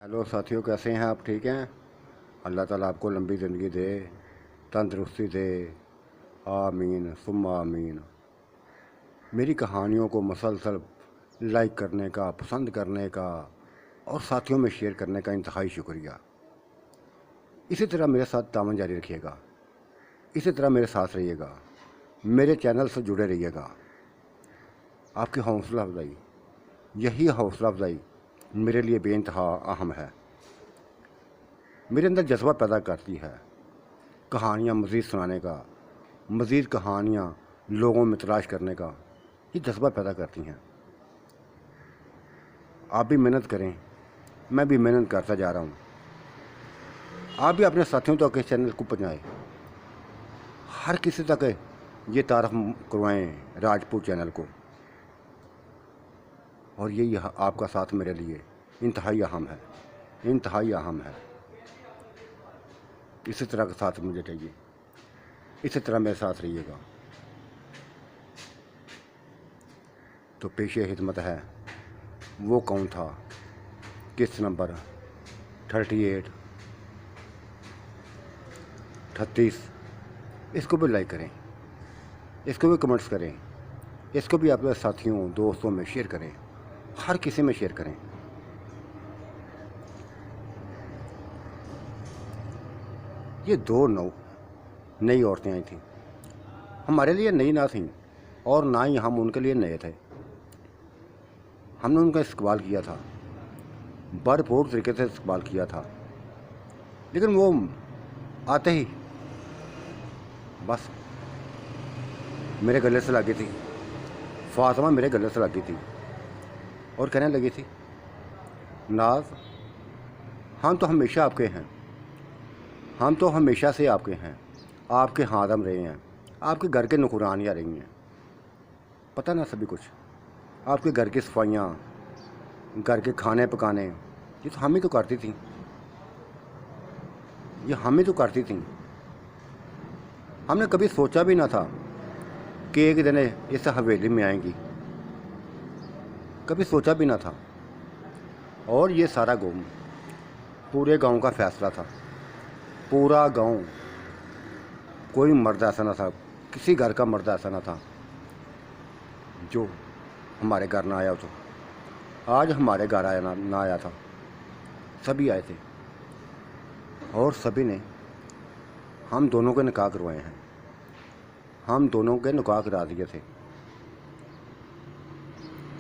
Hello साथियों, कैसे हैं आप? ठीक हैं? अल्लाह ताला आपको लंबी ज़िंदगी दे, तंदुरुस्ती दे। आमीन सुम्मा आमीन। मेरी कहानियों को मुसलसल लाइक करने का, पसंद करने का और साथियों में शेयर करने का इंतहाई शुक्रिया। इसी तरह मेरे साथ तावन जारी रखिएगा, इसी तरह मेरे साथ रहिएगा, मेरे चैनल से जुड़े रहिएगा। आपकी हौसला अफजाई, यही हौसला अफजाई मेरे लिए बेइंतहा अहम है। मेरे अंदर जज्बा पैदा करती है कहानियाँ मज़ीद सुनाने का, मज़ीद कहानियाँ लोगों में तलाश करने का, ये जज्बा पैदा करती हैं। आप भी मेहनत करें, मैं भी मेहनत करता जा रहा हूँ। आप भी अपने साथियों तक इस चैनल को पहुँचाएं, हर किसी तक ये तारफ़ करवाएं राजपूत चैनल को। और यही आपका साथ मेरे लिए इंतहाई अहम है, इंतहाई अहम है। इसी तरह का साथ मुझे चाहिए, इसी तरह मेरे साथ रहिएगा। तो पेशे खिदमत है वो कौन था, किस्त नंबर 38 38। इसको भी लाइक करें, इसको भी कमेंट्स करें, इसको भी अपने साथियों दोस्तों में शेयर करें, हर किसी में शेयर करें। ये दो नई औरतें आई थीं, हमारे लिए नई ना थीं और ना ही हम उनके लिए नए थे। हमने उनका इस्तकबाल किया था, भरपूर तरीके से इस्तकबाल किया था, लेकिन वो आते ही बस मेरे गले से लगी थी। फातिमा मेरे गले से लगी थी और कहने लगी थी, नाज हम तो हमेशा आपके हैं, हम तो हमेशा से आपके हैं, आपके हादम रहे हैं, आपके घर के नुकरानियाँ रही हैं, पता ना सभी कुछ, आपके घर की सफाइयाँ, घर के खाने पकाने, ये तो हम ही तो करती थी, ये हम ही तो करती थी। हमने कभी सोचा भी ना था कि एक दिन इस हवेली में आएंगी, कभी सोचा भी ना था। और ये सारा गाँव, पूरे गांव का फैसला था, पूरा गांव, कोई मर्द ऐसा ना था, किसी घर का मर्द ऐसा ना था जो हमारे घर ना आया। तो आज हमारे घर आया ना आया था, सभी आए थे और सभी ने हम दोनों के निकाह करवाए हैं, हम दोनों के निकाह करा दिए थे।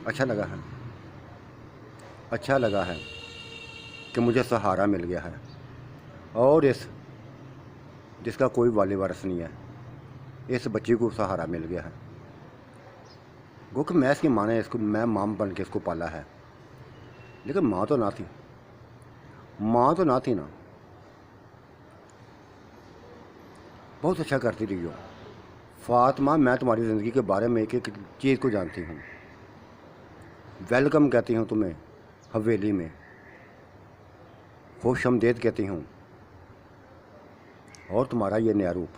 अच्छा लगा है, अच्छा लगा है कि मुझे सहारा मिल गया है और इस जिसका कोई वाली वारिस नहीं है, इस बच्ची को सहारा मिल गया है। गो कि मैं इसकी माँ ने इसको, मैं माँ बन के इसको पाला है, लेकिन माँ तो ना थी, माँ तो ना थी ना। बहुत अच्छा करती रही हो फातिमा, मैं तुम्हारी ज़िंदगी के बारे में एक एक चीज़ को जानती हूँ। वेलकम कहती हूँ तुम्हें हवेली में, खुश आमदीद कहती हूँ। और तुम्हारा ये नया रूप,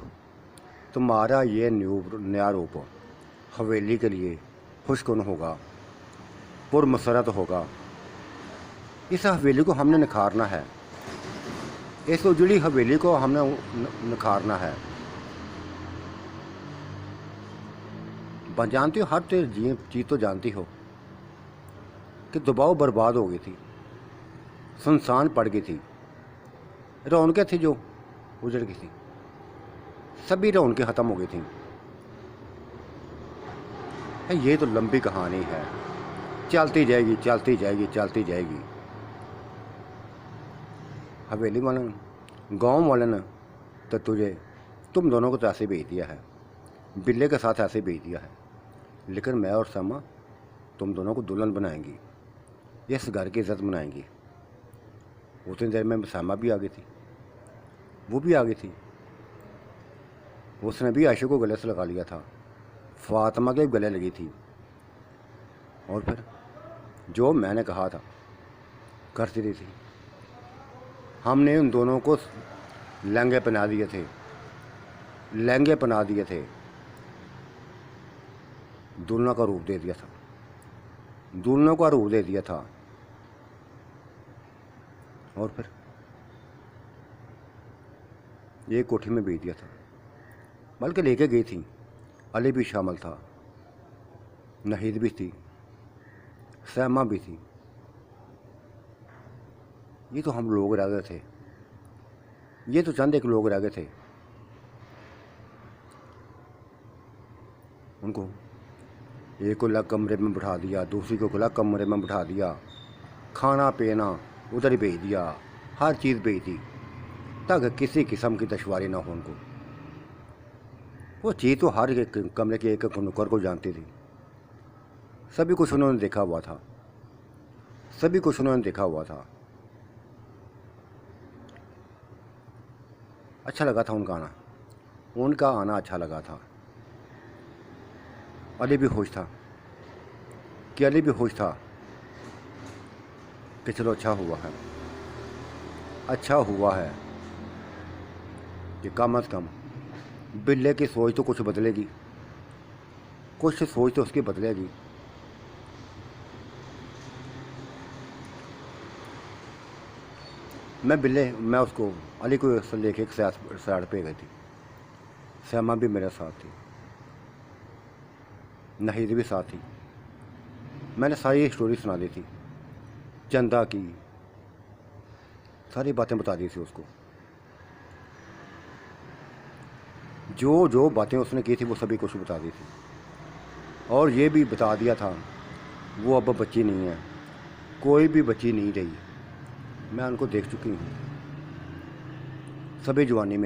तुम्हारा ये नया रूप हवेली के लिए खुशकुन होगा, पुरमसरत होगा। इस हवेली को हमने निखारना है, इस उजड़ी हवेली को हमने निखारना है। जानती हो, हर चीज़ तो जानती हो कि दबाव बर्बाद हो गई थी, सुनसान पड़ गई थी, रौनकें थी जो उजड़ गई थी, सभी रौनकें ख़त्म हो गई थी। ये तो लंबी कहानी है, चलती जाएगी चलती जाएगी चलती जाएगी। हवेली वाले, गांव वाले ने तो तुम दोनों को तो ऐसे भेज दिया है, बिल्ले के साथ ऐसे भेज दिया है, लेकिन मैं और समा तुम दोनों को दुल्हन बनाएंगी, इस घर की इज्जत बनाएंगी। उतनी देर में समा भी आ गई थी, वो भी आ गई थी, उसने भी आयशा को गले से लगा लिया था, फातिमा के गले लगी थी। और फिर जो मैंने कहा था करती रही थी। हमने उन दोनों को लहंगे पहना दिए थे, लहंगे पहना दिए थे, दुल्हन का रूप दे दिया था, दुल्हनों का रूप दे दिया था। اور پھر ایک کوٹھی میں بیچ دیا تھا، بلکہ لے کے گئی تھی، علی بھی شامل تھا، نہید بھی تھی، سیمہ بھی تھی۔ یہ تو ہم لوگ رہ گئے تھے، یہ تو چند ایک لوگ رہ گئے تھے۔ ان کو ایک کو الگ کمرے میں بٹھا دیا، دوسری کو الگ کمرے میں بٹھا دیا، کھانا پینا ادھر ہی بھیج دیا، ہر چیز بھیج دی تاکہ کسی قسم کی دشواری نہ ہو ان کو۔ وہ چیز تو ہر ایک کمرے کے ایک نکر کو جانتی تھی، سبھی کچھ انہوں نے دیکھا ہوا تھا، سبھی کچھ انہوں نے دیکھا ہوا تھا۔ اچھا لگا تھا ان کا آنا اچھا لگا تھا۔ علی بھی خوش تھا کہ چلو اچھا ہوا ہے کہ کم از کم بلے کی سوچ تو کچھ بدلے گی، کچھ سوچ تو اس کی بدلے گی۔ میں اس کو علی کو لے کے ایک سائڈ پہ گئی تھی، سیمہ بھی میرے ساتھ تھی، نہید بھی ساتھ تھی۔ میں نے ساری اسٹوری سنا دی تھی، چندہ کی ساری باتیں بتا دی تھی اس کو، جو باتیں اس نے کی تھی وہ سبھی کچھ بتا دی تھی، اور یہ بھی بتا دیا تھا وہ اب بچی نہیں ہے، کوئی بھی بچی نہیں رہی، میں ان کو دیکھ چکی ہوں، سبھی جوانی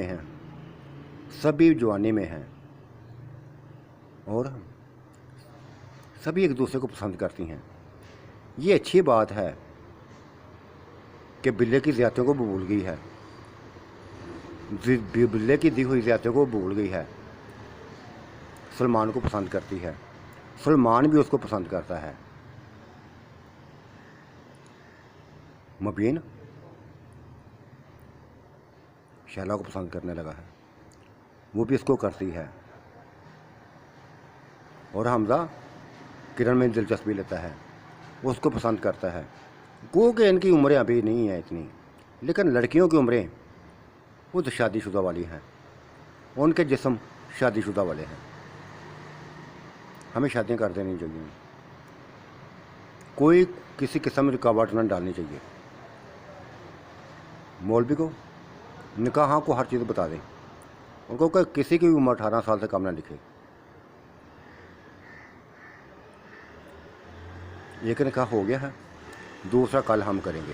میں ہیں، اور سبھی ایک دوسرے کو پسند کرتی ہیں۔ یہ اچھی بات ہے کہ بلے کی زیادتیوں کو بھول گئی ہے، بلے کی دی ہوئی زیادتیوں کو بھول گئی ہے، سلمان کو پسند کرتی ہے، سلمان بھی اس کو پسند کرتا ہے۔ مبین شہلا کو پسند کرنے لگا ہے، وہ بھی اس کو کرتی ہے، اور حمزہ کرن میں دلچسپی لیتا ہے، وہ اس کو پسند کرتا ہے۔ گو کہ ان کی عمریں ابھی نہیں ہیں اتنی، لیکن لڑکیوں کی عمریں وہ تو شادی شدہ والی ہیں، ان کے جسم شادی شدہ والے ہیں۔ ہمیں شادیاں کر دینی چاہیے، کوئی کسی قسم کی رکاوٹ نہ ڈالنی چاہیے۔ مولوی کو نکاح کو ہر چیز بتا دیں، ان کو کہ کسی کی عمر 18 سال سے کم نہ لکھے۔ ایک نکاح ہو گیا ہے، دوسرا کل ہم کریں گے۔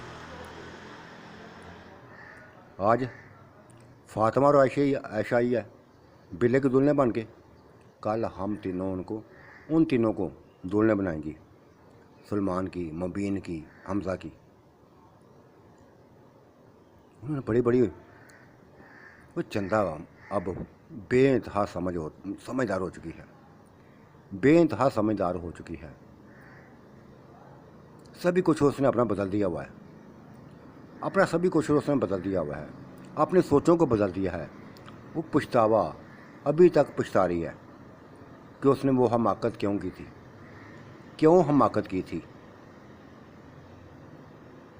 آج فاطمہ اور عائشہ آئی ہے بلے کے دلہنے بن کے، کل ہم ان تینوں کو دلہنے بنائیں گی، سلمان کی، مبین کی، حمزہ کی۔ انہوں نے بڑی وہ چندہ اب بے انتہا سمجھدار ہو چکی ہے، سبھی کچھ اس نے اپنا بدل دیا ہوا ہے، اپنی سوچوں کو بدل دیا ہے۔ وہ پچھتاوا ابھی تک پچھتا رہی ہے کہ اس نے وہ حماقت کیوں کی تھی،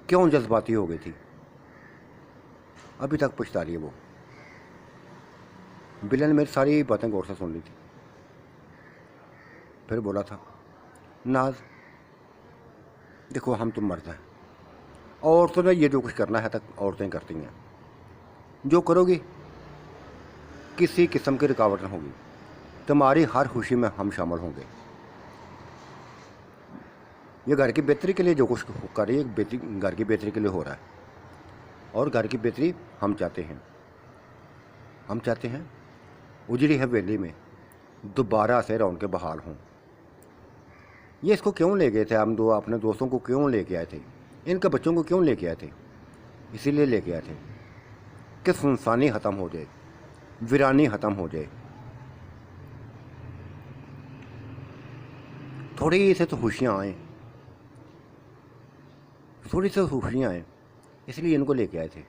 کیوں جذباتی ہو گئی تھی، ابھی تک پچھتا رہی ہے وہ۔ بلے نے میری ساری باتیں غور سے سن لی تھی، پھر بولا تھا، ناز دیکھو ہم تم مرد ہیں، عورتوں نے یہ جو کچھ کرنا ہے تک عورتیں کرتی ہیں، جو کرو گی کسی قسم کی رکاوٹ نہ ہوگی، تمہاری ہر خوشی میں ہم شامل ہوں گے۔ یہ گھر کی بہتری کے لیے جو کچھ کر رہی ہے، گھر کی بہتری کے لیے ہو رہا ہے، اور گھر کی بہتری ہم چاہتے ہیں اجڑی حویلی میں دوبارہ سے رونقیں بحال ہوں۔ یہ اس کو کیوں لے گئے تھے ہم دو، اپنے دوستوں کو کیوں لے کے آئے تھے، ان کے بچوں کو کیوں لے کے آئے تھے؟ اسی لیے لے کے آئے تھے کہ سنسانی ختم ہو جائے، ویرانی ختم ہو جائے، تھوڑی سے تو خوشیاں آئیں، اس لیے ان کو لے کے آئے تھے۔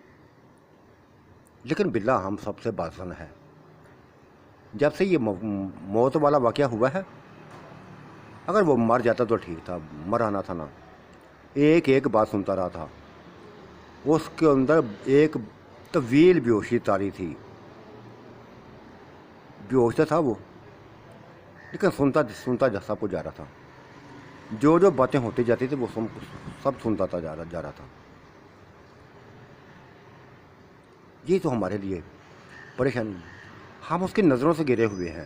لیکن بلا ہم سب سے بازن ہے، جب سے یہ موت والا واقعہ ہوا ہے، اگر وہ مر جاتا تو ٹھیک تھا، مر آنا تھا نا، ایک بات سنتا رہا تھا، اس کے اندر ایک طویل بیہوشی تاری تھی، بیہوش تھا وہ، لیکن سنتا سب کچھ جا رہا تھا، جو باتیں ہوتی جاتی تھی وہ سب سنتا تھا جا رہا تھا۔ یہ تو ہمارے لیے پریشانی، ہم اس کی نظروں سے گرے ہوئے ہیں،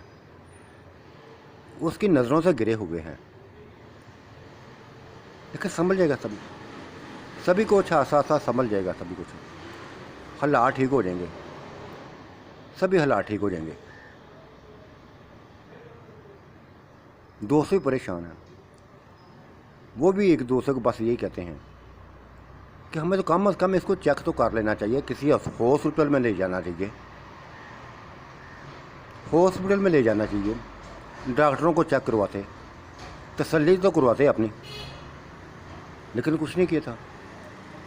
اس کی نظروں سے گرے ہوئے ہیں، لیکن سمجھ جائے گا سبھی کچھ، ساتھ سمجھ جائے گا سبھی کچھ، حالات ٹھیک ہو جائیں گے، سبھی حالات ٹھیک ہو جائیں گے۔ دوست بھی پریشان ہیں، وہ بھی ایک دوسرے کو بس یہی کہتے ہیں کہ ہمیں تو کم از کم اس کو چیک تو کر لینا چاہیے، کسی ہاسپٹل میں لے جانا چاہیے، ہاسپٹل میں لے جانا چاہیے، ڈاکٹروں کو چیک کرواتے، تسلی تو کرواتے اپنی، لیکن کچھ نہیں کیا تھا،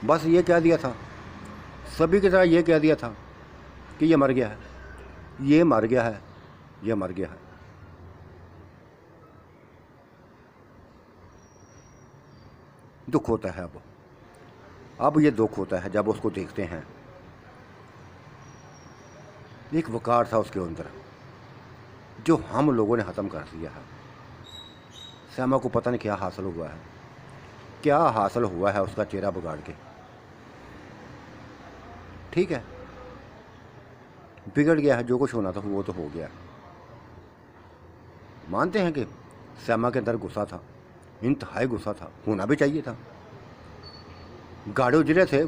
بس یہ کہہ دیا تھا، سبھی کی طرح یہ کہہ دیا تھا کہ یہ مر گیا ہے، یہ مر گیا ہے، یہ مر گیا ہے۔ دکھ ہوتا ہے اب یہ دکھ ہوتا ہے جب اس کو دیکھتے ہیں۔ ایک وقار تھا اس کے اندر جو ہم لوگوں نے ختم کر دیا ہے۔ سیما کو پتہ نہیں کیا حاصل ہوا ہے، کیا حاصل ہوا ہے اس کا چہرہ بگاڑ کے۔ ٹھیک ہے، بگڑ گیا ہے، جو کچھ ہونا تھا وہ تو ہو گیا۔ مانتے ہیں کہ سیما کے اندر غصہ تھا، انتہائی غصہ تھا، ہونا بھی چاہیے تھا۔ گاڑے اجڑے تھے،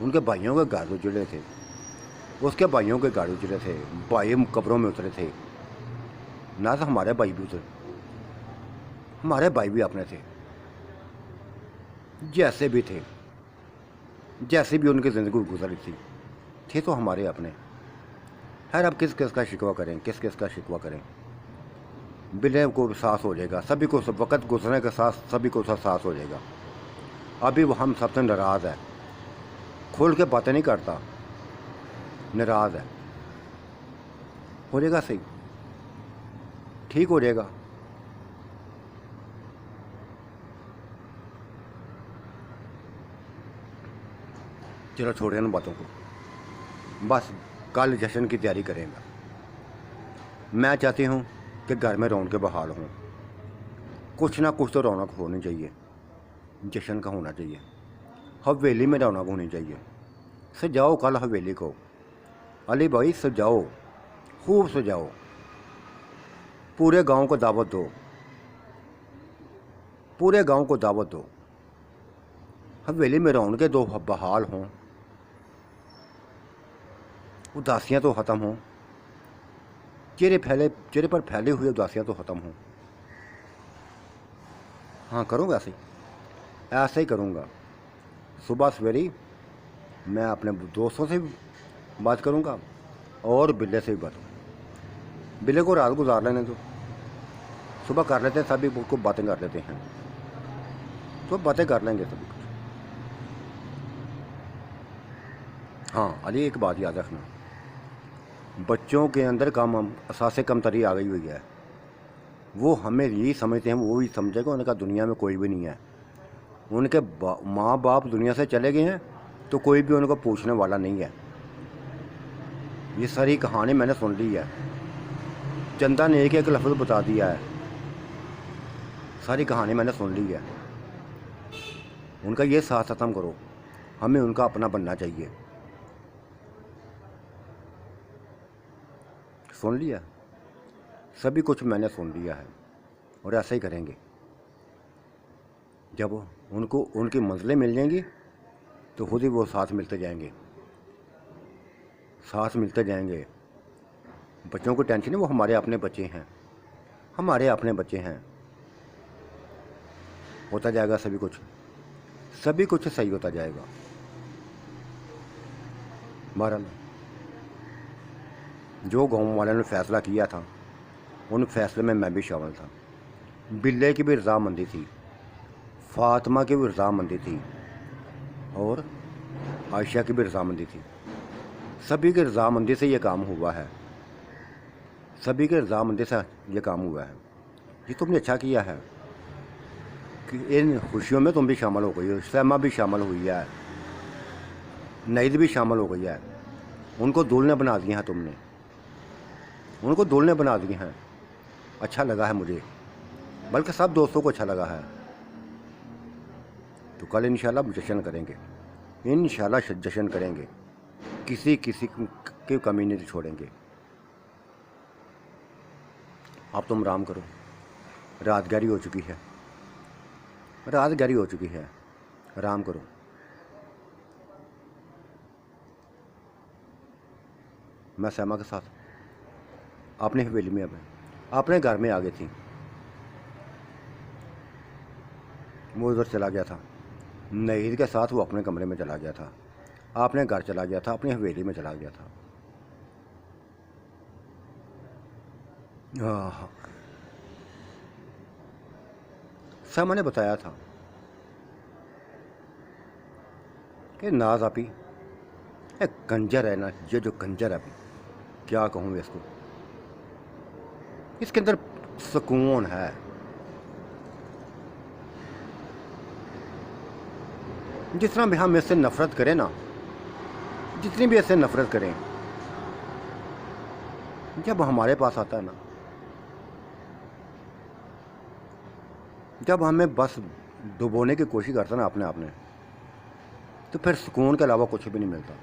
ان کے بھائیوں کے گاڑے اجڑے تھے، اس کے بھائیوں کے گاڑے اجڑے تھے، بھائی قبروں میں اترے تھے، نہ تو ہمارے بھائی بھی اترے، ہمارے بھائی بھی اپنے تھے، جیسے بھی تھے، جیسے بھی ان کی زندگی گزری تھی تو ہمارے اپنے۔ خیر اب کس کس کا شکوہ کریں، کس کس کا شکوہ کریں، بلے کو احساس ہو جائے گا، سبھی کو وقت گزرنے کے ساتھ سبھی کو احساس ہو جائے گا۔ ابھی وہ ہم سب سے ناراض ہے، کھول کے باتیں نہیں کرتا، ناراض ہے، ہو جائے گا صحیح، ٹھیک ہو جائے گا۔ چلو چھوڑیں ان باتوں کو، بس کل جشن کی تیاری کریں گا۔ میں چاہتی ہوں کہ گھر میں رونقیں بحال ہوں، کچھ نہ کچھ تو رونق ہونی چاہیے، جشن کا ہونا چاہیے، حویلی میں رونق ہونی چاہیے۔ سجاؤ کل حویلی کو، علی بھائی سجاؤ، خوب سجاؤ، پورے گاؤں کو دعوت دو، پورے گاؤں کو دعوت دو، حویلی میں رونقیں دو بحال ہوں، اداسیاں تو ختم ہوں، چہرے پر پھیلے ہوئے اداسیاں تو ختم ہوں۔ ہاں کروں گا ایسے ہی کروں گا۔ صبح سویرے میں اپنے دوستوں سے بھی بات کروں گا اور بلے سے بھی بات کروں گا۔ بلے کو رات گزار لینے دو، صبح کر لیتے ہیں، سبھی کو باتیں کر لیتے ہیں، تو باتیں کر لیں گے سبھی کچھ۔ ہاں علی ایک بات یاد رکھنا، بچوں کے اندر اساس کمتری آ گئی ہوئی ہے، وہ ہمیں یہی سمجھتے ہیں، وہ بھی سمجھے گا ان کا دنیا میں کوئی بھی نہیں ہے، ان کے ماں باپ دنیا سے چلے گئے ہیں تو کوئی بھی ان کو پوچھنے والا نہیں ہے۔ یہ ساری کہانی میں نے سن لی ہے، چندہ نے ایک لفظ بتا دیا ہے، ساری کہانی میں نے سن لی ہے۔ ان کا یہ ساتھ ختم کرو، ہمیں ان کا اپنا بننا چاہیے۔ سن لیا، سبھی کچھ میں نے سن لیا ہے، اور ایسا ہی کریں گے۔ جب ان کو ان کی منزلیں مل جائیں گی تو خود ہی وہ ساتھ ملتے جائیں گے، ساتھ ملتے جائیں گے۔ بچوں کو ٹینشن ہے، وہ ہمارے اپنے بچے ہیں، ہمارے اپنے بچے ہیں، ہوتا جائے گا سبھی کچھ صحیح ہوتا جائے گا۔ بہرحال جو گاؤں والوں نے فیصلہ کیا تھا ان فیصلے میں بھی شامل تھا۔ بلے کی بھی رضامندی تھی، فاطمہ کی بھی رضامندی تھی، اور عائشہ کی بھی رضامندی تھی، سبھی کی رضامندی سے یہ کام ہوا ہے، سبھی کی رضامندی سے یہ کام ہوا ہے۔ یہ تم نے اچھا کیا ہے کہ ان خوشیوں میں تم بھی شامل ہو گئی ہو، سیما بھی شامل ہوئی ہے، नईद भी शामिल हो गई है। उनको दूल्हे बना दिए हैं तुमने, उनको दूल्हे बना दिए हैं। अच्छा लगा है मुझे, बल्कि सब दोस्तों को अच्छा लगा है। तो कल इंशाल्लाह जश्न करेंगे, इंशाल्लाह जश्न करेंगे, किसी की कमी नहीं छोड़ेंगे। अब तुम आराम करो, रात गहरी हो चुकी है, रात गहरी हो चुकी है, आराम करो। मैं सैमा के साथ अपनी हवेली में अपने घर में आ गई थी। वो उधर चला गया था, नईद के साथ वो अपने कमरे में चला गया था, अपने घर चला गया था, अपनी हवेली में चला गया था। सैमा ने बताया था कि नाज आपी एक कंजर है ना, ये जो कंजर है, क्या कहूँ इसको, इसके अंदर सुकून है। जितना भी हम इससे नफरत करें ना, जितनी भी इससे नफरत करें, जब हमारे पास आता है ना, जब हमें बस डुबोने की कोशिश करता है ना अपने आप में, तो फिर सुकून के अलावा कुछ भी नहीं मिलता।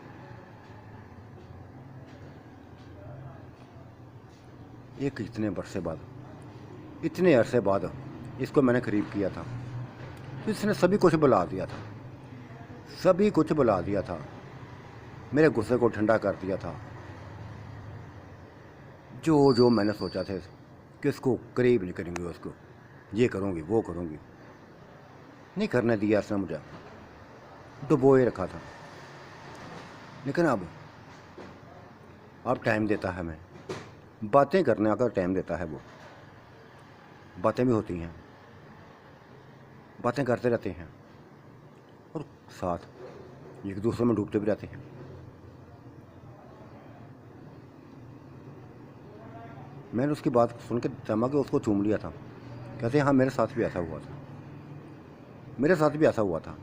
एक इतने बरसे बाद, इतने अरसे बाद इसको मैंने करीब किया था, इसने सभी कुछ बुला दिया था, सभी कुछ बुला दिया था, मेरे गुस्से को ठंडा कर दिया था। जो जो मैंने सोचा था कि इसको करीब नहीं करेंगे, उसको ये करूँगी वो करूँगी, नहीं करने दिया इसने मुझे, डुबोए रखा था। लेकिन अब टाइम देता है, हमें बातें करने का टाइम देता है। वो बातें भी होती हैं, बातें करते रहते हैं और साथ एक दूसरे में डूबते भी रहते हैं। मैंने उसकी बात सुन के सैमा के उसको चूम लिया था। कहते हैं हाँ मेरे साथ भी ऐसा हुआ था, मेरे साथ भी ऐसा हुआ था,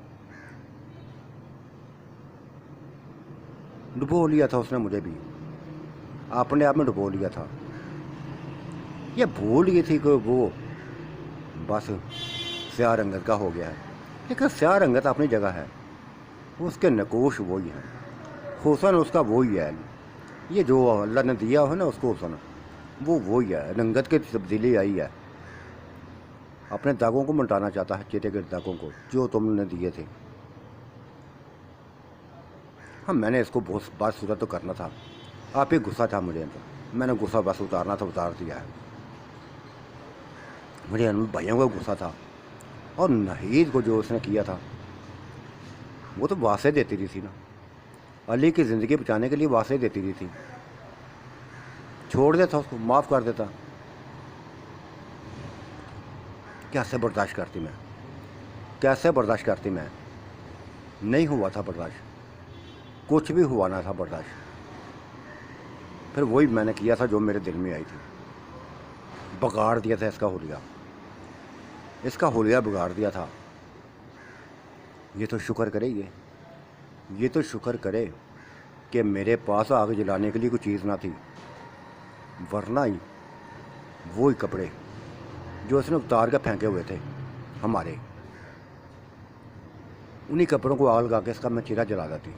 डुबो लिया था उसने मुझे भी, अपने आप में डुबो लिया था। ये भूल गई थी कि वो बस स्याह रंगत का हो गया है। लेकिन स्याह रंगत अपनी जगह है, उसके नकोश वही है, हुसन उसका वही है। ये जो अल्लाह ने दिया है ना उसको हुसन, वो वही है। रंगत की तब्दीली आई है, अपने दागों को मिटाना चाहता है, चेहरे के दागों को जो तुमने दिए थे। हाँ मैंने इसको बहुत बात सूरत तो करना था, आप ही गुस्सा था मुझे अंदर, मैंने गुस्सा बस उतारना था, उतार दिया है। मुझे भाइयों का गुस्सा था, और नहीद को जो उसने किया था, वो तो वासे देती रही थी ना, अली की ज़िंदगी बचाने के लिए वासे देती रही थी। छोड़ देता उसको, माफ़ कर देता, कैसे बर्दाश्त करती मैं, कैसे बर्दाश्त करती मैं। नहीं हुआ था बर्दाश्त, कुछ भी हुआ ना था बर्दाश्त। फिर वही मैंने किया था जो मेरे दिल में आई थी, बिगाड़ दिया था इसका हुलिया, इसका हुलिया बिगाड़ दिया था। ये तो शुक्र करे, ये तो शुक्र करे कि मेरे पास आग जलाने के लिए कोई चीज़ ना थी, वरना ही वही कपड़े जो उसने उतार के फेंके हुए थे हमारे, उन्हीं कपड़ों को आग लगा के इसका मैं चेहरा जला देती,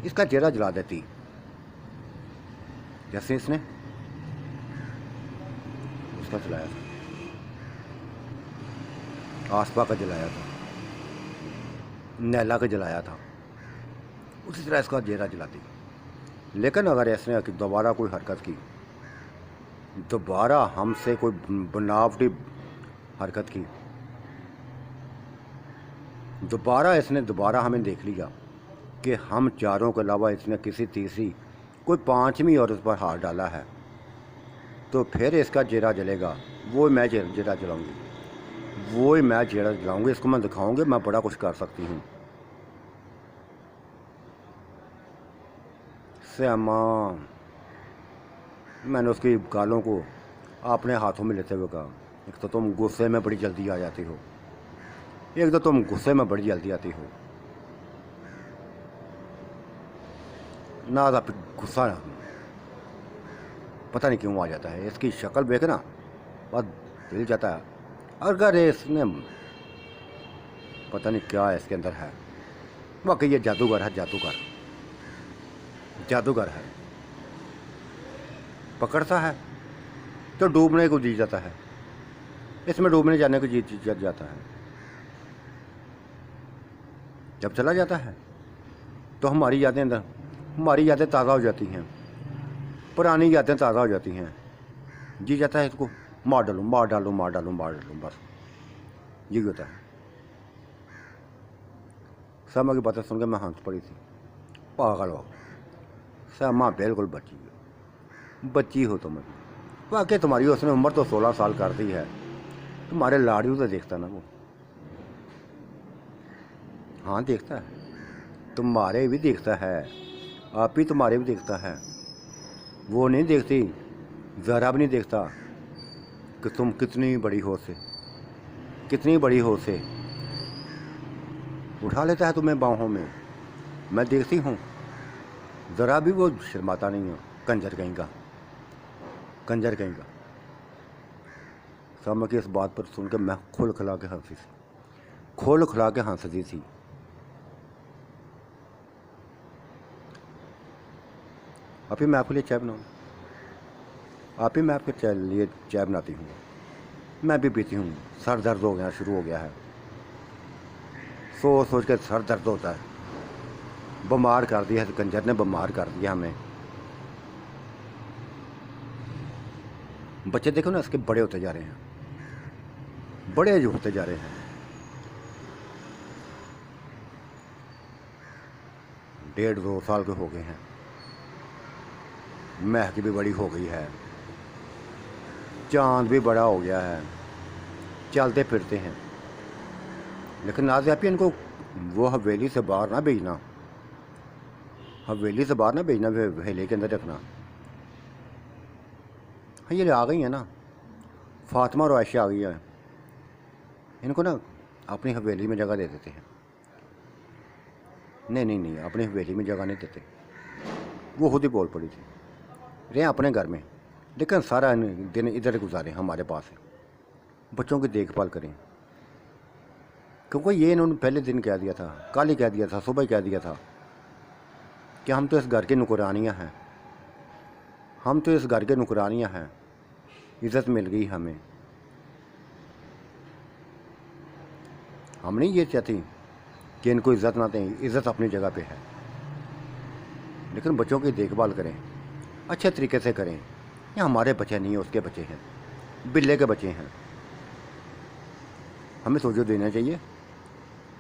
इसका चेहरा जला देती, जैसे इसने उसका जलाया था, आसपा का जलाया था, नैला का जलाया था, उसी तरह इसका चेहरा जलाती। लेकिन अगर इसने दोबारा कोई हरकत की, दोबारा हमसे कोई बनावटी हरकत की, दोबारा हमें देख लिया कि हम चारों के अलावा इसने किसी तीसरी कोई पांचवी औरत पर हाथ डाला है, तो फिर इसका चेहरा जलेगा। वो मैं चेहरा जलाऊंगी, वो मैं चेहरा जलाऊंगी, इसको मैं दिखाऊंगी मैं बड़ा कुछ कर सकती हूँ। सैमा, मैंने उसकी गालों को अपने हाथों में लेते हुए कहा, एक तो तुम गुस्से में बड़ी जल्दी आ जाती हो, एक तो तुम गुस्से में बड़ी जल्दी आती हो। नाज आप गुस्सा पता नहीं क्यों आ जाता है, इसकी शक्ल देख ना बहुत दिल जाता है। अगर इसने पता नहीं क्या है इसके अंदर है, वाकई ये जादूगर है, जादूगर जादूगर है। पकड़ता है तो डूबने को जी जाता है, इसमें डूबने जाने को जी जाता है। जब चला जाता है तो हमारी यादें ताज़ा हो जाती हैं, पुरानी यादें ताज़ा हो जाती हैं। जी जाता है इसको मार डालूं, मार डालूं, मार डालूं, मार डालूं, बस यही होता है। समा की बातें सुन के मैं हंस पड़ी थी। पागल हो समा, बिल्कुल बच्ची हो तुम। वाकई तुम्हारी उसने उम्र तो 16 साल कर दी है। तुम्हारे लाड़ियों तो देखता ना वो। हाँ देखता है, तुम्हारे भी देखता है, आप ही तुम्हारे भी देखता है। वो नहीं देखती, ज़रा भी नहीं देखता कि तुम कितनी बड़ी हो से उठा लेता है तुम्हें बाहों में। मैं देखती हूँ, ज़रा भी वो शर्माता नहीं है। कंजर कहीं का। समा की इस बात पर सुनकर मैं खोल खिला के हंसती थी। अभी मैं आपके लिए चाय बनाऊँ? आप ही मैं आपके लिए चाय बनाती हूँ। मैं भी पीती हूँ। सर दर्द शुरू हो गया है। सोच के सर दर्द होता है। बीमार कर दिया है, कंजर ने बीमार कर दिया हमें। बच्चे देखो ना, इसके बड़े होते जा रहे हैं, डेढ़ 2 साल के हो गए हैं। महक भी बड़ी हो गई है, चांद भी बड़ा हो गया है, चलते फिरते हैं। लेकिन नाज़ आप इनको वो हवेली से बाहर ना भेजना, हवेली के अंदर रखना। हाँ ये आ गई है ना, फातिमा और आयशा आ गई है, इनको ना अपनी हवेली में जगह दे देते हैं। नहीं, अपनी हवेली में जगह नहीं देते। वो खुद ही बोल पड़ी थी, रहे अपने घर में, लेकिन सारा दिन इधर गुजारें हमारे पास है। बच्चों की देखभाल करें, क्योंकि ये इन्होंने पहले दिन कह दिया था, कल ही कह दिया था, सुबह ही कह दिया था कि हम तो इस घर के नुकरानियाँ हैं, इज़्ज़त मिल गई हमें। हम नहीं ये चाहती कि इनको इज़्ज़त ना दें, इज़्ज़त अपनी जगह पे है, लेकिन बच्चों की देखभाल करें, अच्छे तरीके से करें। ये हमारे बच्चे नहीं हैं, उसके बच्चे हैं, बिल्ले के बच्चे हैं। हमें तवज्जो देना चाहिए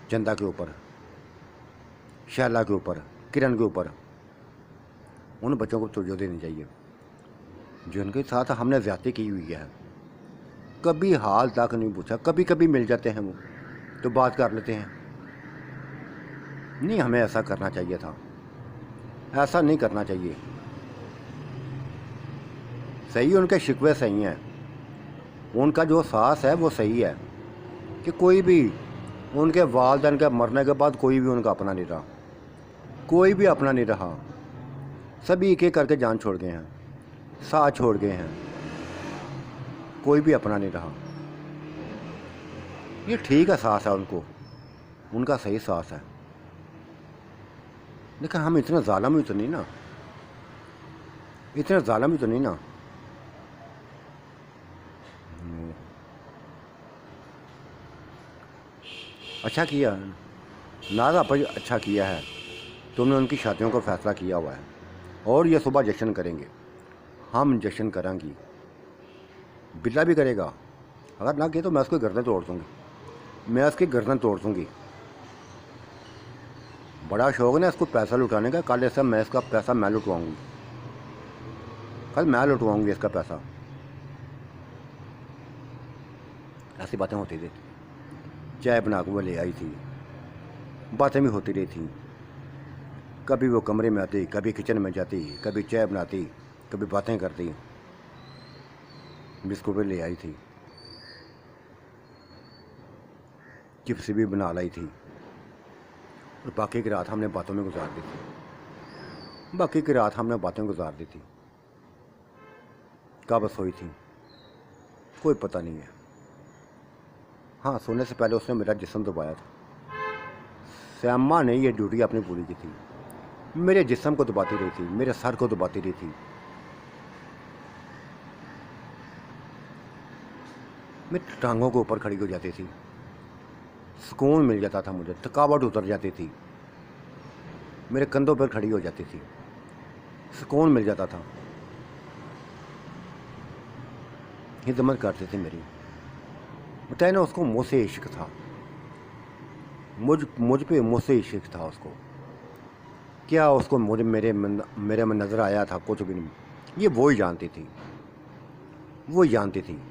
चंदा के ऊपर, शैला के ऊपर, किरण के ऊपर। उन बच्चों को तवज्जो देनी चाहिए जिनके साथ हमने ज़्यादती की हुई है। कभी हाल तक नहीं पूछा, कभी मिल जाते हैं वो तो बात कर लेते हैं। नहीं, हमें ऐसा करना चाहिए था, ऐसा नहीं करना चाहिए। सही, उनके शिकवे सही हैं, उनका जो सास है वो सही है कि कोई भी उनके वालिदैन के मरने के बाद कोई भी उनका अपना नहीं रहा, सभी एक एक करके जान छोड़ गए हैं, साथ छोड़ गए हैं, कोई भी अपना नहीं रहा। ये ठीक है, सास है उनका सही सास है, लेकिन हम इतने ज़ालिम भी तो नहीं ना। अच्छा किया नाज़ आपा, अच्छा किया है तुमने उनकी शादियों का फ़ैसला किया हुआ है, और ये सुबह जश्न करेंगे, हम जश्न करेंगी। बिल्ला भी करेगा, अगर ना किया तो मैं उसकी गर्दन तोड़ दूँगी। बड़ा शौक है ना इसको पैसा लुटाने का। कल ऐसा मैं इसका पैसा मैं लुटवाऊँगी, इसका पैसा। ऐसी बातें होती थी। चाय बना के वो ले आई थी, बातें भी होती रही थी। कभी वो कमरे में आती, कभी किचन में जाती, कभी चाय बनाती, कभी बातें करती। बिस्कुट भी ले आई थी, चिप्स भी बना लाई थी, और बाकी की रात हमने बातों में गुजार दी थी। बाकी की रात हमने बातें गुजार दी थी। कब सोई थी कोई पता नहीं है। हाँ, सोने से पहले उसने मेरा जिस्म दबाया था। श्यामा ने ये ड्यूटी अपनी पूरी की थी। मेरे जिस्म को दबाती रही थी, मेरे सर को दबाती रही थी। मेरी टांगों के ऊपर खड़ी हो जाती थी, सुकून मिल जाता था मुझे, थकावट उतर जाती थी। मेरे कंधों पर खड़ी हो जाती थी, सुकून मिल जाता था, हिदमत करती थी मेरी। बताए ना, उसको मुझसे इश्क था, मुझ पे मुझसे इश्क था उसको। क्या उसको मुझे मेरे में नज़र आया था? कुछ भी नहीं। ये वो ही जानती थी, वो ही जानती थी।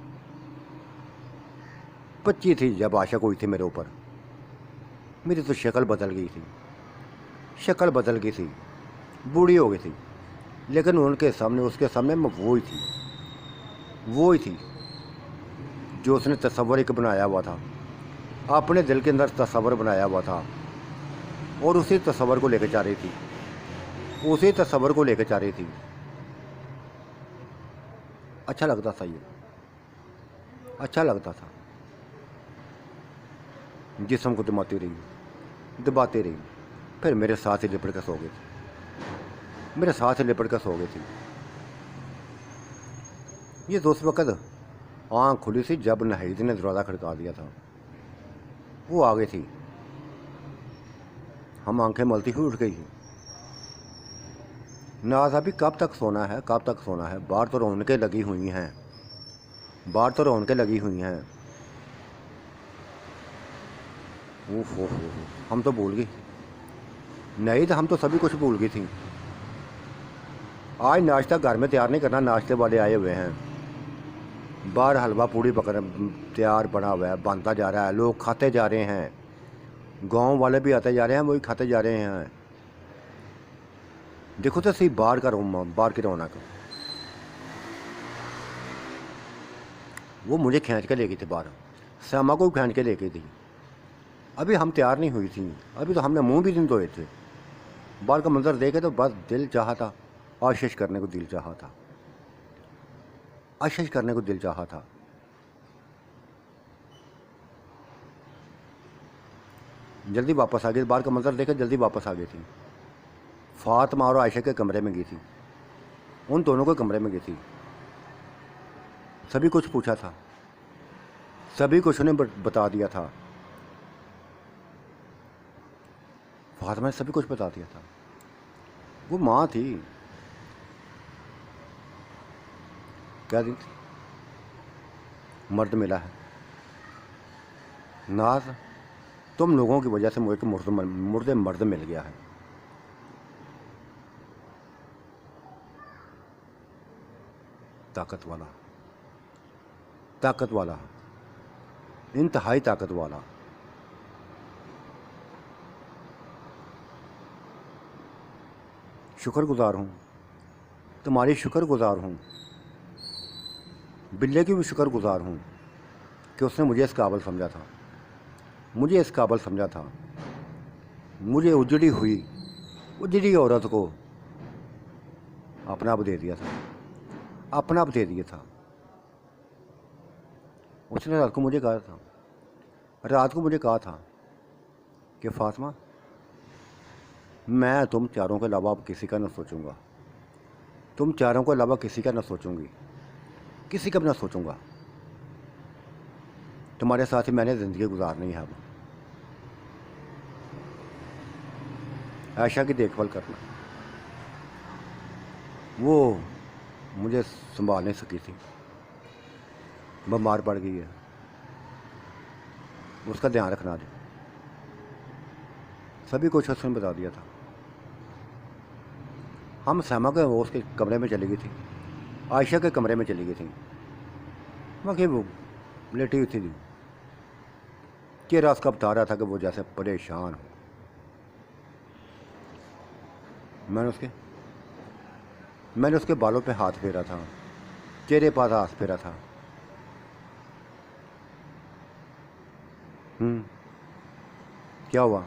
बच्ची थी जब आशा हुई थी मेरे ऊपर। मेरी तो शक्ल बदल गई थी, शक्ल बदल गई थी, बूढ़ी हो गई थी, लेकिन उनके सामने, उसके सामने मैं वो ही थी, वो ही थी जो उसने तस्वर एक बनाया हुआ था, अपने दिल के अंदर तस्वर बनाया हुआ था, और उसी तस्वर को लेकर जा रही थी, उसी तस्वर को लेकर जा रही थी। अच्छा लगता था, ये अच्छा लगता था। जिस्म को दबाती रही, दबाती रही, फिर मेरे साथ ही लिपट कर सो गई थी, मेरे साथ ही लिपट कर सो गई थी। ये तो उस वक़्त आँख खुली थी जब नाहिद ने दरवाज़ा खड़का दिया था। वो आ गई थी, हम आंखें मलती हुई उठ गई। नाज अभी कब तक सोना है, कब तक सोना है? बाहर तो रौनकें लगी हुई हैं, बाहर तो रौनकें लगी हुई हैं। ओह हो, हम तो भूल गई नहीं तो, हम तो सभी कुछ भूल गई थी। आज नाश्ता घर में तैयार नहीं करना, नाश्ते वाले आए हुए हैं। बाहर हलवा पूड़ी पकड़ तैयार बना हुआ है, बनता जा रहा है, लोग खाते जा रहे हैं, गांव वाले भी आते जा रहे हैं, वही खाते जा रहे हैं। देखो तो सही बाहर का बाहर की रौनक। वो मुझे खींच के ले गई थी बाहर, श्यामा को खींच के ले गई थी। अभी हम तैयार नहीं हुई थी, अभी तो हमने मुंह भी नहीं धोए थे। बाहर का मंजर देखे तो बस दिल चाहा था, आशीष करने को दिल चाहा था, आशीष करने को दिल चाहा था। जल्दी वापस आ गई, बाहर का मंजर देखे जल्दी वापस आ गई थी। फातिमा और आयशा के कमरे में गई थी, उन दोनों के कमरे में गई थी। सभी कुछ पूछा था, सभी कुछ उन्हें बता दिया था। फातिमा ने सभी कुछ बता दिया था। वो माँ थी, क्या दी थी? मर्द मिला है नाज, तुम लोगों की वजह से मुझे मुर्दे मर्द मिल गया है। ताकत वाला, ताकत वाला, इंतहाई ताकत वाला। शुक्रगुजार हूँ, तुम्हारी शुक्रगुजार हूँ, बिल्ले की भी शुक्रगुजार हूँ कि उसने मुझे इस काबिल समझा था, मुझे इस काबिल समझा था। मुझे उजड़ी औरत को अपना आप दे दिया था, अपना आप दे दिया था। उसने रात को मुझे कहा था कि फातिमा, मैं तुम चारों के अलावा अब किसी का न सोचूंगा, तुम चारों के अलावा किसी का न सोचूंगी, किसी का भी ना सोचूंगा। तुम्हारे साथ ही मैंने ज़िंदगी गुजारनी है। अब आयशा की देखभाल करना। वो मुझे संभाल नहीं सकी थी, बीमार पड़ गई है, उसका ध्यान रखना। सभी कुछ उसने बता दिया था। हम श्यामा के वो उसके कमरे में चली गई थी, आयशा के कमरे में चली गई थी। बाकी वो लेटी हुई थी, चेहरा उसका बता रहा था कि वो जैसे परेशान हो। मैंने उसके बालों पे हाथ फेरा था, चेहरे पर हाथ फेरा था। क्या हुआ,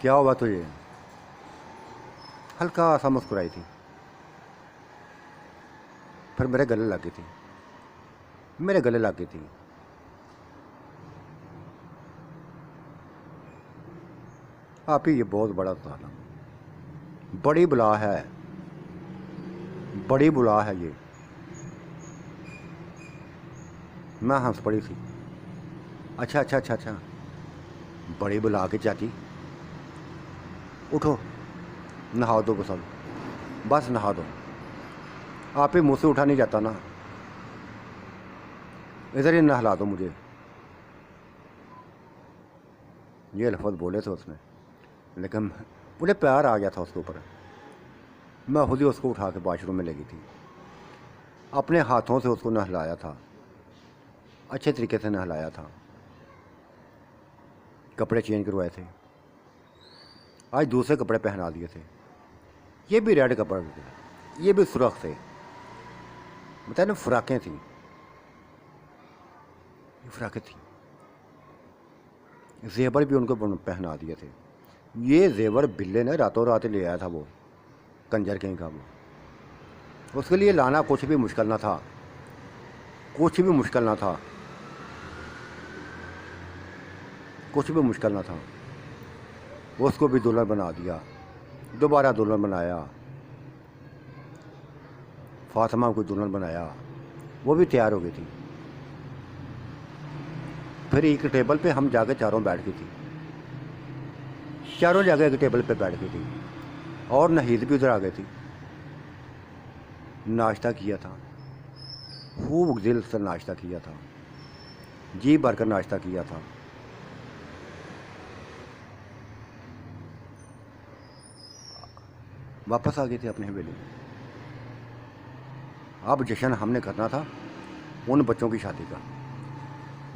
क्या हुआ तुझे? हल्का सा मुस्कुराई थी, फिर मेरे गले लग गई थी, मेरे गले लग गई थी। आप ही ये बहुत बड़ा था, बड़ी बुला है, बड़ी बुला है ये। मैं हंस पड़ी थी। अच्छा अच्छा अच्छा अच्छा, बड़ी बुला के चाची, उठो नहा दो बस नहा दो। आप ही मुँह से उठा नहीं जाता ना, इधर ही नहला दो मुझे। ये लफ्ज़ बोले थे उसने, लेकिन मुझे प्यार आ गया था उसके ऊपर। मैं खुद ही उसको उठा के वाशरूम में लगी थी, अपने हाथों से उसको नहलाया था, अच्छे तरीके से नहलाया था, कपड़े चेंज करवाए थे, आज दूसरे कपड़े पहना दिए थे। ये भी रेड कपड़े थे, ये भी सुरख थे, बताए ना, फ्राकें थी, ये फ्राकें थी। जेवर भी उनको पहना दिए थे। ये जेवर बिल्ले ने रातों रात ले आया था, वो कंजर कहीं का। वो उसके लिए लाना कुछ भी मुश्किल ना था, कुछ भी मुश्किल ना था, कुछ भी मुश्किल ना था। उसको भी दुल्हन बना दिया, दोबारा दुल्हन बनाया, फातिमा को दुल्हन बनाया, वो भी तैयार हो गई थी। फिर एक टेबल पे हम जाके चारों बैठ गई थी, चारों जाके एक टेबल पे बैठ गई थी, और नहीद भी उधर आ गई थी। नाश्ता किया था, खूब दिल से नाश्ता किया था, जी भर कर नाश्ता किया था। वापस आ गए थे अपने हवेली। अब जश्न हमने करना था उन बच्चों की शादी का,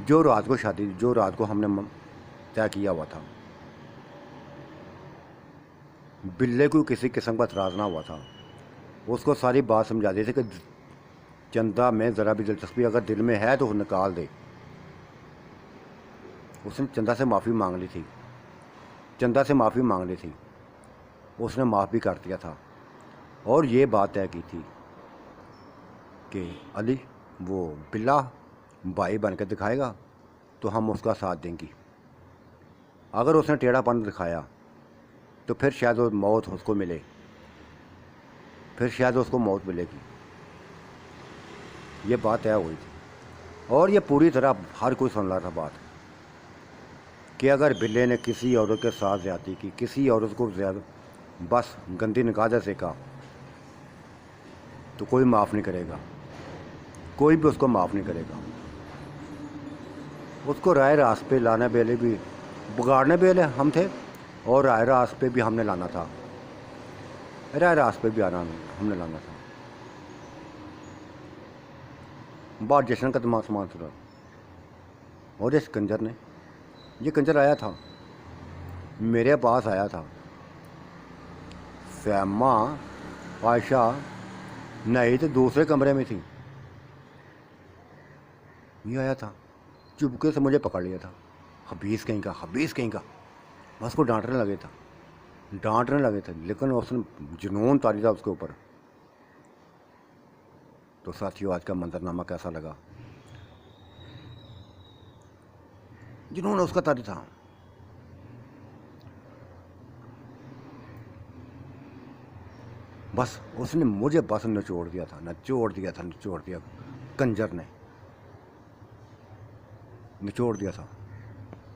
जो रात को हमने तय किया हुआ था। बिल्ले को किसी किस्म का एतराज़ ना हुआ था, उसको सारी बात समझा दी थी कि चंदा में ज़रा भी दिलचस्पी अगर दिल में है तो निकाल दे। उसने चंदा से माफ़ी मांग ली थी, चंदा से माफ़ी मांग ली थी, उसने माफ़ भी कर दिया था, और ये बात तय की थी कि अली वो बिल्ला भाई बन के दिखाएगा तो हम उसका साथ देंगी, अगर उसने टेढ़ापन दिखाया तो फिर शायद वो मौत उसको मिले, फिर शायद उसको मौत मिलेगी। ये बात तय हुई थी, और ये पूरी तरह हर कोई सुन रहा था बात, कि अगर बिल्ले ने किसी औरत के साथ ज़्यादती की, किसी औरत को ज़्यादा बस गंदी निगाह से देखा, तो कोई माफ़ नहीं करेगा, कोई भी उसको माफ़ नहीं करेगा। उसको राय रास्त पे लाने बेले भी, बिगाड़ने बेले हम थे, और राय रास्त पे भी हमने लाना था, राय रास्त पे भी हमने लाना था। बात जश्न का दिमाग समान सुना, और इस कंजर ने, ये कंजर आया था मेरे पास, आया था, फैमा आयशा नहीं तो दूसरे कमरे में थी, ये आया था, चुपके से मुझे पकड़ लिया था, हबीस कहीं का, हबीस कहीं का। मैं उसको डांटने लगे थे, लेकिन उसने जुनून तारी था उसके ऊपर। तो साथियों, आज का मंजरनामा कैसा लगा? जुनून उसका तारी था। बस उसने मुझे बस निचोड़ दिया था, कंजर ने निचोड़ दिया था।